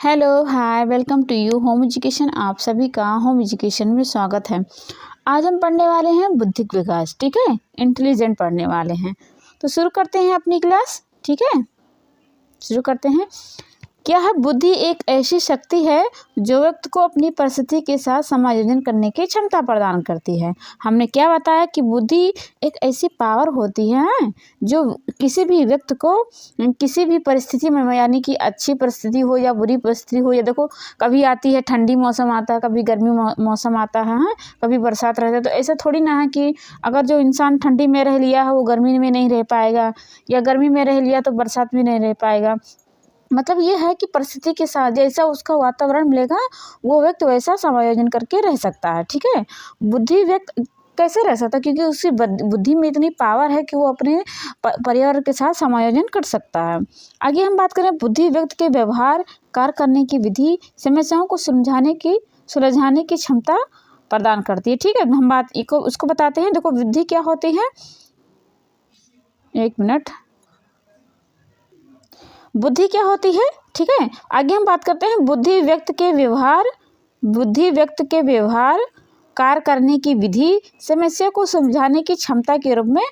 Hello hi welcome to you home education. आप सभी का होम एजुकेशन में स्वागत है। आज हम पढ़ने वाले हैं बुद्धिक विकास। ठीक है, इंटेलिजेंट पढ़ने वाले हैं। तो शुरू करते हैं अपनी क्लास। ठीक है, शुरू करते हैं। क्या है? बुद्धि एक ऐसी शक्ति है जो व्यक्ति को अपनी परिस्थिति के साथ समायोजन करने की क्षमता प्रदान करती है। हमने क्या बताया कि बुद्धि एक ऐसी पावर होती है जो किसी भी व्यक्ति को किसी भी परिस्थिति में, यानी कि अच्छी परिस्थिति हो या बुरी परिस्थिति हो, या देखो कभी आती है ठंडी मौसम आता है, कभी गर्मी मौसम आता है, कभी बरसात रहता है। तो ऐसा थोड़ी ना है कि अगर जो इंसान ठंडी में रह लिया है वो गर्मी में नहीं रह पाएगा, या गर्मी में रह लिया तो बरसात में नहीं रह पाएगा। मतलब ये है कि परिस्थिति के साथ जैसा उसका वातावरण मिलेगा वो व्यक्ति वैसा समायोजन करके रह सकता है। ठीक है, बुद्धि व्यक्ति कैसे रह सकता है? क्योंकि उसकी बुद्धि में इतनी पावर है कि वो अपने पर्यावरण के साथ समायोजन कर सकता है। आगे हम बात करें, बुद्धि व्यक्ति के व्यवहार, कार्य करने की विधि, समस्याओं को सुलझाने की क्षमता प्रदान करती है। ठीक है, हम उसको बताते हैं। देखो बुद्धि क्या होती है, एक मिनट। बुद्धि क्या होती है? ठीक है, आगे हम बात करते हैं। बुद्धि व्यक्ति के व्यवहार, कार्य करने की विधि, समस्या को समझाने की क्षमता के रूप में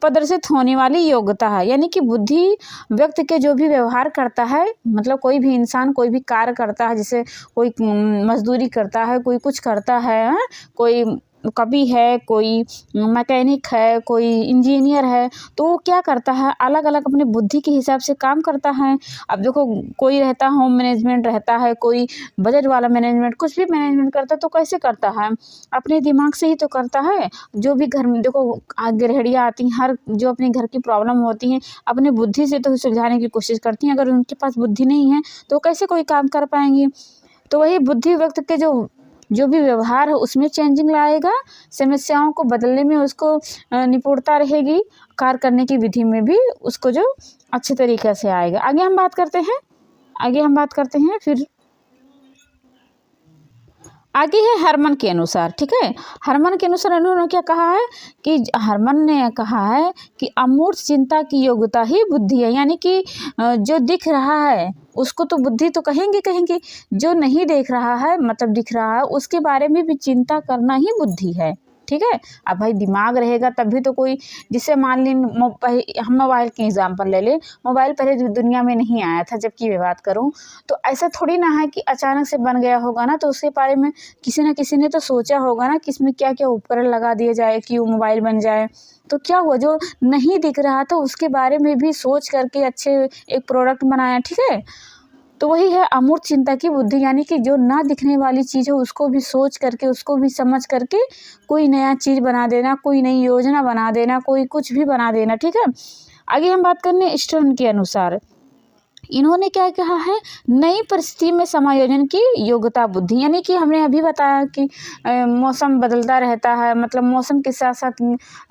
प्रदर्शित होने वाली योग्यता है। यानी कि बुद्धि व्यक्ति के जो भी व्यवहार करता है, मतलब कोई भी इंसान कोई भी कार्य करता है, जैसे कोई मजदूरी करता है, कोई कुछ करता है, कोई कवि है, कोई मैकेनिक है, कोई इंजीनियर है, तो वो क्या करता है, अलग अलग अपने बुद्धि के हिसाब से काम करता है। अब देखो कोई रहता है होम मैनेजमेंट रहता है, कोई बजट वाला मैनेजमेंट, कुछ भी मैनेजमेंट करता है तो कैसे करता है? अपने दिमाग से ही तो करता है। जो भी घर में देखो गृहिणियाँ आती हैं, हर जो अपने घर की प्रॉब्लम होती हैं अपने बुद्धि से तो सुलझाने की कोशिश करती हैं। अगर उनके पास बुद्धि नहीं है तो कैसे कोई काम कर पाएंगी? तो वही बुद्धि व्यक्ति के जो भी व्यवहार है उसमें चेंजिंग लाएगा, समस्याओं को बदलने में उसको निपुणता रहेगी, कार्य करने की विधि में भी उसको जो अच्छे तरीके से आएगा। आगे हम बात करते हैं। फिर आगे है हरमन के अनुसार। ठीक है, हरमन के अनुसार उन्होंने क्या कहा है कि हरमन ने कहा है कि अमूर्त चिंता की योग्यता ही बुद्धि है। यानी कि जो दिख रहा है उसको तो बुद्धि तो कहेंगे, जो नहीं देख रहा है मतलब दिख रहा है उसके बारे में भी चिंता करना ही बुद्धि है। ठीक है, अब भाई दिमाग रहेगा तभी तो कोई, जिससे मान ली हम मोबाइल के एग्जाम्पल ले लें। मोबाइल पहले दुनिया में नहीं आया था, जबकि मैं बात करूं तो ऐसा थोड़ी ना है कि अचानक से बन गया होगा ना, तो उसके बारे में किसी न किसी ने तो सोचा होगा ना कि इसमें क्या क्या उपकरण लगा दिया जाए कि वो मोबाइल बन जाए। तो क्या हुआ, जो नहीं दिख रहा था उसके बारे में भी सोच करके अच्छे एक प्रोडक्ट बनाया। ठीक है, तो वही है अमूर्त चिंता की बुद्धि। यानी कि जो ना दिखने वाली चीज़ है उसको भी सोच करके, उसको भी समझ करके कोई नया चीज़ बना देना, कोई नई योजना बना देना, कोई कुछ भी बना देना। ठीक है, आगे हम बात करने स्टर्न के अनुसार। इन्होंने क्या कहा है, नई परिस्थिति में समायोजन की योग्यता बुद्धि। यानी कि हमने अभी बताया कि मौसम बदलता रहता है, मतलब मौसम के साथ साथ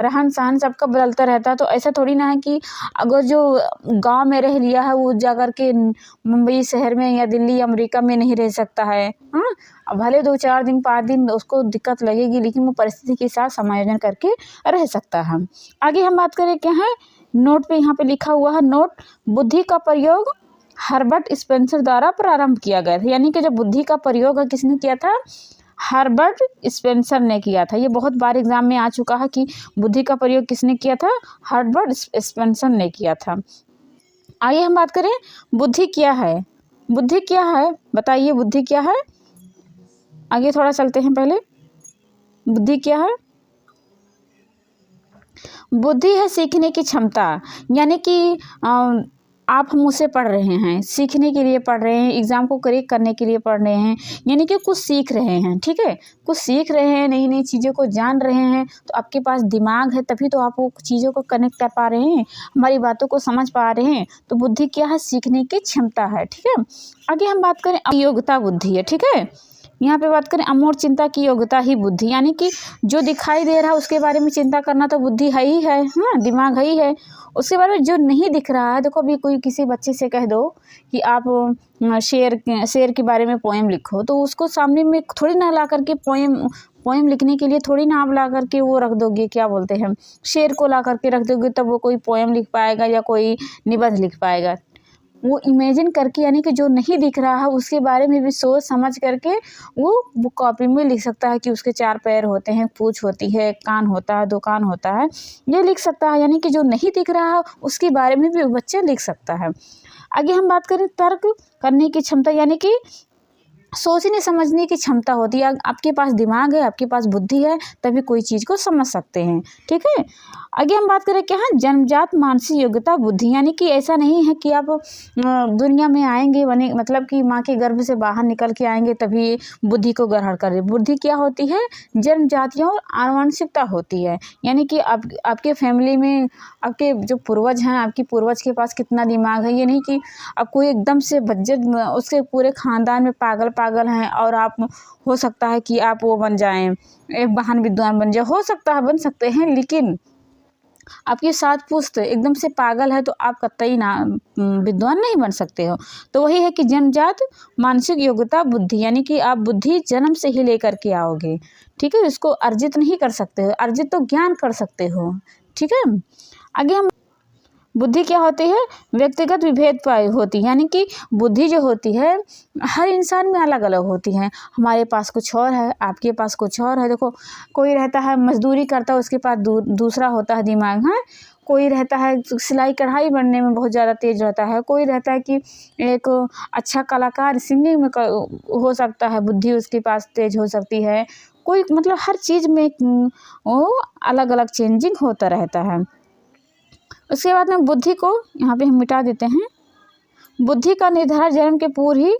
रहन सहन सबका बदलता रहता है। तो ऐसा थोड़ी ना है कि अगर जो गांव में रह लिया है वो जाकर के मुंबई शहर में या दिल्ली अमेरिका में नहीं रह सकता है। अब भले 2-4 दिन 5 दिन उसको दिक्कत लगेगी, लेकिन वो परिस्थिति के साथ समायोजन करके रह सकता है। आगे हम बात करें क्या है, नोट पे यहाँ पे लिखा हुआ है, नोट, बुद्धि का प्रयोग हर्बर्ट स्पेंसर द्वारा प्रारंभ किया गया था। यानी कि जो बुद्धि का प्रयोग है किसने किया था? हर्बर्ट स्पेंसर ने किया था। ये बहुत बार एग्जाम में आ चुका है कि बुद्धि का प्रयोग किसने किया था? हर्बर्ट स्पेंसर ने किया था। आइए हम बात करें, बुद्धि क्या है? बुद्धि क्या है बताइए, बुद्धि क्या है? आगे थोड़ा चलते हैं। पहले बुद्धि क्या है? बुद्धि है सीखने की क्षमता। यानी कि आप मुझसे पढ़ रहे हैं, सीखने के लिए पढ़ रहे हैं, एग्ज़ाम को करेक्ट करने के लिए पढ़ रहे हैं, यानी कि कुछ सीख रहे हैं। ठीक है, कुछ सीख रहे हैं, नई नई चीज़ों को जान रहे हैं, तो आपके पास दिमाग है तभी तो आप वो चीज़ों को कनेक्ट कर पा रहे हैं, हमारी बातों को समझ पा रहे हैं। तो बुद्धि क्या है? सीखने की क्षमता है। ठीक है, आगे हम बात करें, योग्यता बुद्धि है। ठीक है, यहाँ पे बात करें अमूर्त चिंता की योग्यता ही बुद्धि। यानी कि जो दिखाई दे रहा है उसके बारे में चिंता करना तो बुद्धि है ही है, दिमाग है ही है। उसके बारे में जो नहीं दिख रहा है, देखो अभी कोई किसी बच्चे से कह दो कि आप शेर के बारे में पोएम लिखो, तो उसको सामने में थोड़ी ना ला करके पोएम लिखने के लिए थोड़ी ना आप ला करके वो रख दोगे, क्या बोलते हैं, शेर को ला करके रख दोगे तब वो कोई पोएम लिख पाएगा या कोई निबंध लिख पाएगा। वो इमेजिन करके, यानी कि जो नहीं दिख रहा है उसके बारे में भी सोच समझ करके वो कॉपी में लिख सकता है कि उसके 4 पैर होते हैं, पूँछ होती है, कान होता है, 2 कान होता है, ये लिख सकता है। यानी कि जो नहीं दिख रहा है उसके बारे में भी बच्चा लिख सकता है। आगे हम बात करें तर्क करने की क्षमता, यानी कि सोचने समझने की क्षमता होती है। आपके पास दिमाग है, आपके पास बुद्धि है, तभी कोई चीज़ को समझ सकते हैं। ठीक है, आगे हम बात करें क्या है, जन्मजात मानसिक योग्यता बुद्धि, यानी कि ऐसा नहीं है कि आप दुनिया में आएंगे बने, मतलब कि माँ के गर्भ से बाहर निकल के आएंगे तभी बुद्धि को ग्रहण करें। बुद्धि क्या होती है, जन्मजातीय और आनुवंशिकता होती है। यानी कि आपके फैमिली में आपके जो पूर्वज हैं, आपकी पूर्वज के पास कितना दिमाग है, ये नहीं कि अब कोई एकदम से बज्जत उसके पूरे खानदान में पागल हैं और आप हो सकता है कि आप वो बन जाएं, एक महान विद्वान बन जाए, हो सकता है बन सकते हैं, लेकिन आपकी 7 पुश्त एकदम से पागल है तो आप कतई ना विद्वान नहीं बन सकते हो। तो वही है कि जन्मजात मानसिक योग्यता बुद्धि, यानी कि आप बुद्धि जन्म से ही लेकर के आओगे। ठीक है, इसको अर्जित नहीं कर सकते हो, अर्जित तो ज्ञान कर सकते हो। ठीक है, आगे हम बुद्धि क्या होती है, व्यक्तिगत विभेद पाई होती है। यानी कि बुद्धि जो होती है हर इंसान में अलग अलग होती है। हमारे पास कुछ और है, आपके पास कुछ और है। देखो, कोई रहता है मजदूरी करता है, उसके पास दूसरा होता है दिमाग है। कोई रहता है सिलाई कढ़ाई बनने में बहुत ज़्यादा तेज रहता है। कोई रहता है कि एक अच्छा कलाकार सिंगिंग में हो सकता है, बुद्धि उसके पास तेज हो सकती है। कोई मतलब हर चीज़ में वो अलग अलग चेंजिंग होता रहता है। उसके बाद में बुद्धि को यहाँ पे हम मिटा देते हैं। बुद्धि का निर्धारण जन्म के पूर्व ही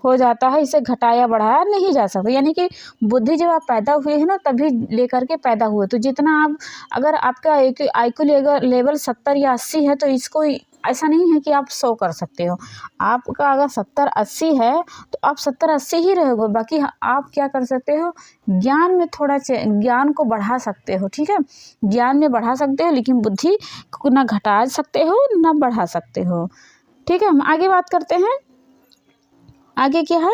हो जाता है, इसे घटाया बढ़ाया नहीं जा सकता। यानी कि बुद्धि जब आप पैदा हुए हैं ना तभी लेकर के पैदा हुए, तो जितना आप, अगर आपका IQ लेवल 70 या 80 है तो इसको ऐसा नहीं है कि आप 100 कर सकते हो। आपका अगर 70-80 है तो आप 70-80 ही रहोगे। बाकी आप क्या कर सकते हो, ज्ञान में थोड़ा ज्ञान को बढ़ा सकते हो। ठीक है, ज्ञान में बढ़ा सकते हो, लेकिन बुद्धि को ना घटा सकते हो ना बढ़ा सकते हो। ठीक है, हम आगे बात करते हैं। आगे क्या है,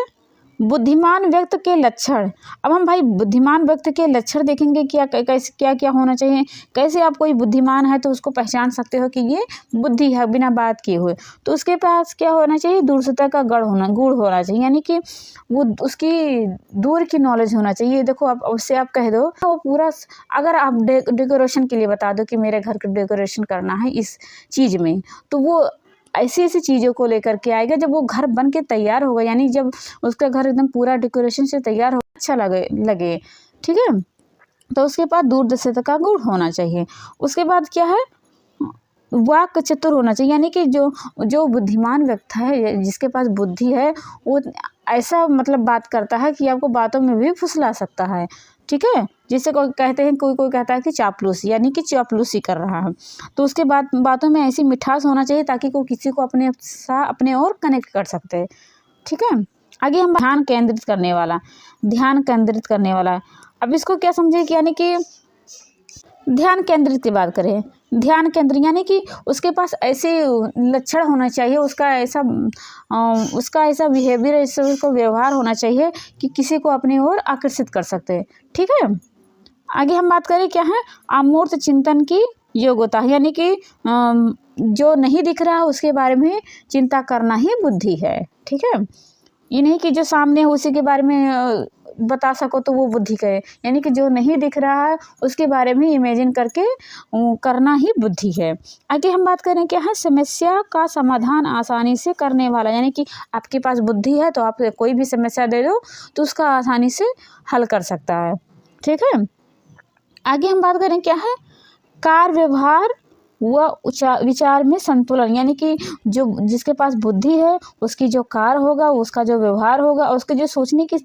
बुद्धिमान व्यक्ति के लक्षण। अब हम भाई बुद्धिमान व्यक्ति के लक्षण देखेंगे, कैसे क्या क्या होना चाहिए, कैसे आप कोई बुद्धिमान है तो उसको पहचान सकते हो कि ये बुद्धि है बिना बात किए हुए। तो उसके पास क्या होना चाहिए, दूरदर्शिता का गुण होना चाहिए। यानी कि वो उसकी दूर की नॉलेज होना चाहिए। देखो, आप उससे आप कह दो वो पूरा, अगर आप डेकोरेशन के लिए बता दो कि मेरे घर का डेकोरेशन करना है इस चीज़ में, तो वो ऐसी ऐसी चीज़ों को लेकर के आएगा। जब वो घर बन के तैयार होगा, यानी जब उसका घर एकदम पूरा डेकोरेशन से तैयार हो, अच्छा लगे। ठीक है, तो उसके बाद दूरदर्शिता का गुण होना चाहिए। उसके बाद क्या है, वाक चतुर होना चाहिए। यानी कि जो बुद्धिमान व्यक्ति है, जिसके पास बुद्धि है, वो ऐसा मतलब बात करता है कि आपको बातों में भी फुसला सकता है। ठीक है, जिसे कोई कहते हैं, कोई कहता है कि चापलूसी, यानी कि चापलूसी कर रहा है। तो उसके बाद बातों में ऐसी मिठास होना चाहिए ताकि कोई किसी को अपने और कनेक्ट कर सकते हैं। ठीक है, आगे हम ध्यान केंद्रित करने वाला। अब इसको क्या समझे कि, यानी कि ध्यान केंद्रित की बात करें, ध्यान केंद्र यानी कि उसके पास ऐसे लक्षण होना चाहिए, उसका ऐसा बिहेवियर, ऐसा उसका व्यवहार होना चाहिए कि किसी को अपनी ओर आकर्षित कर सकते हैं। ठीक है, आगे हम बात करें क्या है, अमूर्त चिंतन की योग्यता। यानी कि जो नहीं दिख रहा है उसके बारे में चिंता करना ही बुद्धि है। ठीक है, ये नहीं कि जो सामने है उसी के बारे में बता सको तो वो बुद्धि का है। यानी कि जो नहीं दिख रहा है उसके बारे में इमेजिन करके करना ही बुद्धि है। आगे हम बात करें क्या है, समस्या का समाधान आसानी से करने वाला। यानी कि आपके पास बुद्धि है तो आप कोई भी समस्या दे दो तो उसका आसानी से हल कर सकता है। ठीक है, आगे हम बात करें क्या है, कार्य व्यवहार व विचार में संतुलन। यानी कि जिसके पास बुद्धि है उसकी जो कार्य होगा, उसका जो व्यवहार होगा, उसके जो सोचने की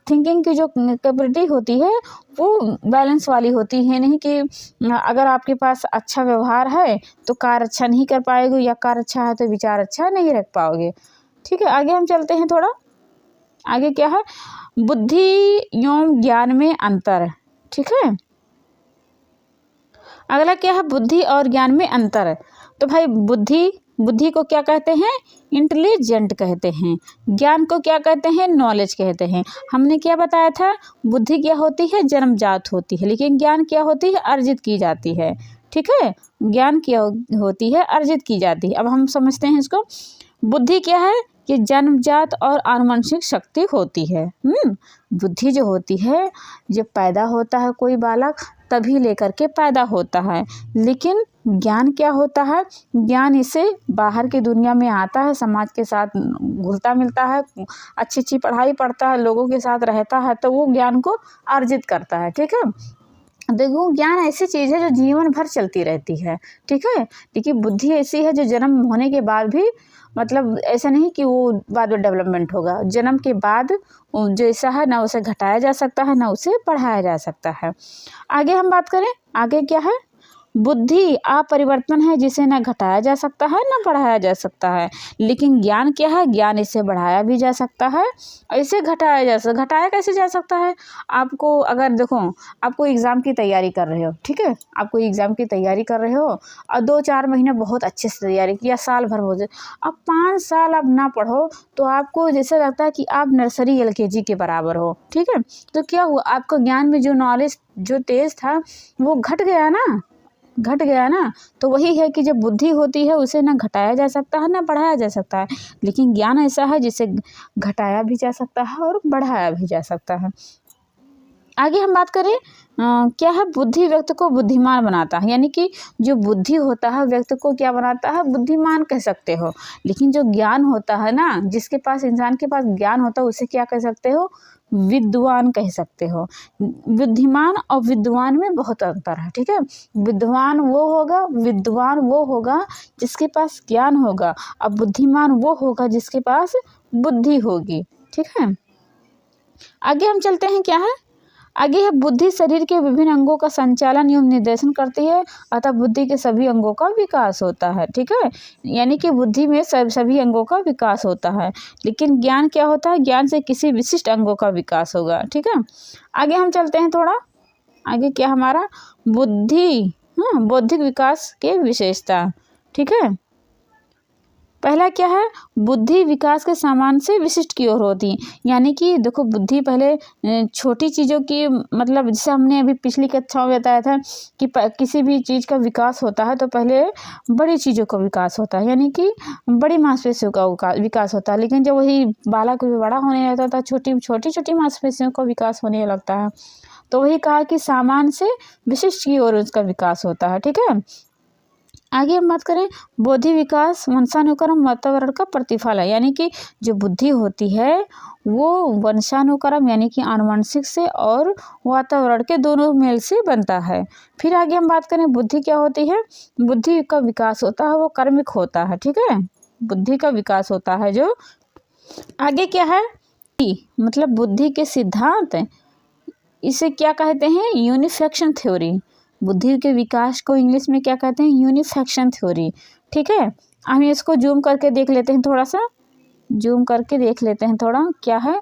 थिंकिंग की जो कैपेबिलिटी होती है वो बैलेंस वाली होती है। नहीं कि अगर आपके पास अच्छा व्यवहार है तो कार्य अच्छा नहीं कर पाएंगे, या कार्य अच्छा है तो विचार अच्छा नहीं रख पाओगे। ठीक है, आगे हम चलते हैं थोड़ा। आगे क्या है, बुद्धि एवं ज्ञान में अंतर। ठीक है, अगला क्या है, बुद्धि और ज्ञान में अंतर। तो भाई बुद्धि को क्या कहते हैं, इंटेलिजेंट कहते हैं। ज्ञान को क्या कहते हैं, नॉलेज कहते हैं। हमने क्या बताया था, बुद्धि क्या होती है, जन्मजात होती है, लेकिन ज्ञान क्या होती है, अर्जित की जाती है। ठीक है, ज्ञान क्या होती है, अर्जित की जाती है। अब हम समझते हैं इसको। बुद्धि क्या है कि जन्मजात और आनुवंशिक शक्ति होती है। बुद्धि जो होती है, जब पैदा होता है कोई बालक तभी लेकर के पैदा होता है, लेकिन ज्ञान क्या होता है, ज्ञान इसे बाहर की दुनिया में आता है, समाज के साथ घुलता मिलता है, अच्छी अच्छी पढ़ाई पढ़ता है, लोगों के साथ रहता है, तो वो ज्ञान को अर्जित करता है। ठीक है, देखो ज्ञान ऐसी चीज़ है जो जीवन भर चलती रहती है। ठीक है, लेकिन बुद्धि ऐसी है जो जन्म होने के बाद भी, मतलब ऐसा नहीं कि वो बाद में डेवलपमेंट होगा, जन्म के बाद जैसा है ना उसे घटाया जा सकता है ना उसे बढ़ाया जा सकता है। आगे हम बात करें, आगे क्या है, बुद्धि अपरिवर्तन है जिसे ना घटाया जा सकता है ना बढ़ाया जा सकता है, लेकिन ज्ञान क्या है, ज्ञान इसे बढ़ाया भी जा सकता है और इसे घटाया कैसे जा सकता है। आपको अगर देखो, आपको एग्ज़ाम की तैयारी कर रहे हो, ठीक है, आपको एग्ज़ाम की तैयारी कर रहे हो और 2-4 महीने बहुत अच्छे से तैयारी किया, साल भर हो जाए, अब 5 साल अब ना पढ़ो तो आपको जैसे लगता है कि आप नर्सरी LKG के बराबर हो। ठीक है, तो क्या हुआ, आपको ज्ञान में जो नॉलेज जो तेज था वो घट गया ना। तो वही है कि जब बुद्धि होती है उसे ना घटाया जा सकता है ना बढ़ाया जा सकता है, लेकिन ज्ञान ऐसा है जिसे घटाया भी जा सकता है और बढ़ाया भी जा सकता है। आगे हम बात करें, क्या है, बुद्धि व्यक्ति को बुद्धिमान बनाता है, यानी कि जो बुद्धि होता है व्यक्ति को क्या बनाता है, बुद्धिमान कह सकते हो। लेकिन जो ज्ञान होता है ना, जिसके पास, इंसान के पास ज्ञान होता है उसे क्या कह सकते हो, विद्वान कह सकते हो। बुद्धिमान और विद्वान में बहुत अंतर है। ठीक है, विद्वान वो होगा जिसके पास ज्ञान होगा, अब बुद्धिमान वो होगा जिसके पास बुद्धि होगी। ठीक है, आगे हम चलते हैं, क्या है, आगे है, बुद्धि शरीर के विभिन्न अंगों का संचालन एवं निर्देशन करती है, अतः बुद्धि के सभी अंगों का विकास होता है। ठीक है, यानी कि बुद्धि में सभी अंगों का विकास होता है, लेकिन ज्ञान क्या होता है, ज्ञान से किसी विशिष्ट अंगों का विकास होगा। ठीक है, आगे हम चलते हैं थोड़ा, आगे क्या हमारा बौद्धिक विकास के विशेषता। ठीक है, पहला क्या है, बुद्धि विकास के सामान्य से विशिष्ट की ओर होती है, यानी कि देखो बुद्धि पहले छोटी चीज़ों की, मतलब जैसे हमने अभी पिछली कक्षाओं में बताया था कि किसी भी चीज़ का विकास होता है तो पहले बड़ी चीज़ों का विकास होता है, यानी कि बड़ी मांसपेशियों का विकास होता है, लेकिन जब वही बालक बड़ा होने लगता था छोटी छोटी मांसपेशियों का विकास होने लगता है, तो वही कहा कि सामान्य से विशिष्ट की ओर उसका विकास होता है। ठीक है, आगे हम बात करें, बौद्धिक विकास वंशानुक्रम वातावरण का प्रतिफल है, यानी कि जो बुद्धि होती है वो वंशानुक्रम यानी कि आनुवंशिक से और वातावरण के दोनों मेल से बनता है। फिर आगे हम बात करें, बुद्धि क्या होती है, बुद्धि का विकास होता है वो कर्मिक होता है। ठीक है, बुद्धि का विकास होता है जो, आगे क्या है, मतलब बुद्धि के सिद्धांत, इसे क्या कहते हैं, यूनिफैक्शन थ्योरी। बुद्धि के विकास को इंग्लिश में क्या कहते हैं, यूनिफैक्शन थ्योरी। ठीक है, हम इसको जूम करके देख लेते हैं, थोड़ा सा जूम करके देख लेते हैं थोड़ा, क्या है,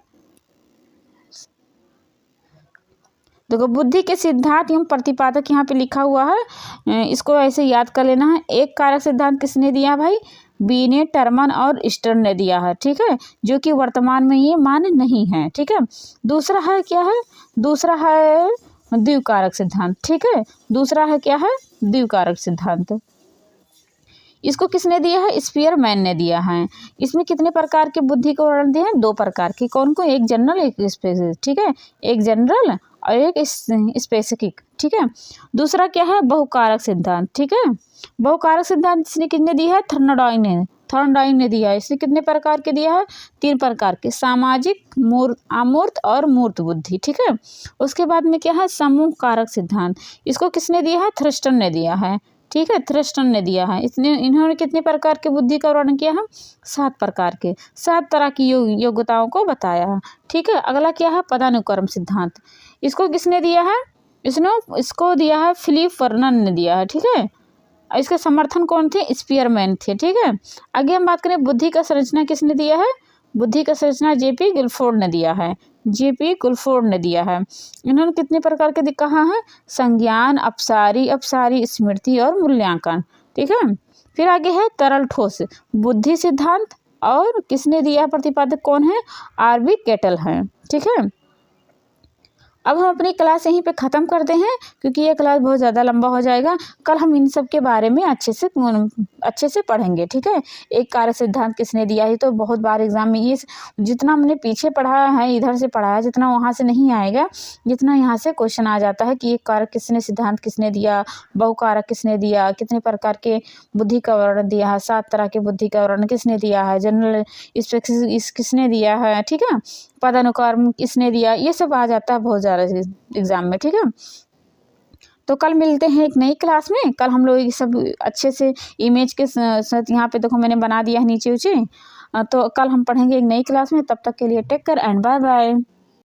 देखो बुद्धि के सिद्धांत एवं प्रतिपादक यहाँ पे लिखा हुआ है, इसको ऐसे याद कर लेना है। एक कारक सिद्धांत किसने दिया भाई, बीने, टर्मन और स्टर्न ने दिया है। ठीक है, जो कि वर्तमान में ये मान्य नहीं है। ठीक है, दूसरा है क्या है, दूसरा है द्विकारक सिद्धांत। ठीक है, दूसरा है क्या है, द्विकारक सिद्धांत। इसको किसने दिया है, स्पीयरमैन ने दिया है। इसमें कितने प्रकार के बुद्धि को वर्णन दिया है, 2 प्रकार की, कौन को, एक जनरल एक स्पेसिफिक। ठीक है, एक जनरल और एक स्पेसिफिक। ठीक है, दूसरा क्या है, बहुकारक सिद्धांत। ठीक है, बहुकारक सिद्धांत इसने किसने दिया है, थर्नडाइन ने दिया है। इसने कितने प्रकार के दिया है, 3 प्रकार के, सामाजिक, अमूर्त और मूर्त बुद्धि। ठीक है, उसके बाद में क्या है, समूह कारक सिद्धांत, इसको किसने दिया है, थ्रस्टन ने दिया है। ठीक है, थ्रस्टन ने दिया है। इन्होंने कितने प्रकार के बुद्धि का वर्णन किया है, 7 प्रकार के, 7 तरह की योग्यताओं को बताया है। ठीक है, अगला क्या है, पदानुक्रम सिद्धांत, इसको किसने दिया है, इसको दिया है फिलिप वर्नन ने दिया है। ठीक है, इसके समर्थन कौन थे, स्पीयरमैन थे। ठीक है, आगे हम बात करें, बुद्धि का संरचना किसने दिया है, बुद्धि का संरचना जेपी गुलफोर्ड ने दिया है। इन्होंने कितने प्रकार के कहा है, संज्ञान, अपसारी, स्मृति और मूल्यांकन। ठीक है, फिर आगे है तरल ठोस बुद्धि सिद्धांत, और किसने दिया है, प्रतिपादक कौन है, आरबी केटल है। ठीक है, अब हम अपनी क्लास यहीं पे ख़त्म करते हैं, क्योंकि ये क्लास बहुत ज़्यादा लंबा हो जाएगा। कल हम इन सब के बारे में अच्छे से पढ़ेंगे, ठीक है। एक कार्य सिद्धांत किसने दिया है, तो बहुत बार एग्जाम में ये जितना हमने पीछे पढ़ा है, इधर से पढ़ा है, जितना वहाँ से नहीं आएगा, जितना यहाँ से क्वेश्चन आ जाता है कि एक कारक सिद्धांत किसने दिया, बहुकारक किसने दिया, कितने प्रकार के बुद्धि का वर्णन दिया है, 7 तरह के बुद्धि का वर्णन किसने दिया है, जनरल इस किसने दिया है, ठीक है, पदानुक्रम किसने दिया, ये सब आ जाता है बहुत ज़्यादा एग्जाम में, ठीक है। तो कल मिलते हैं एक नई क्लास में। कल हम लोग ये सब अच्छे से इमेज के साथ, यहाँ पे देखो मैंने बना दिया है नीचे ऊँचे। तो कल हम पढ़ेंगे एक नई क्लास में। तब तक के लिए take care and bye bye.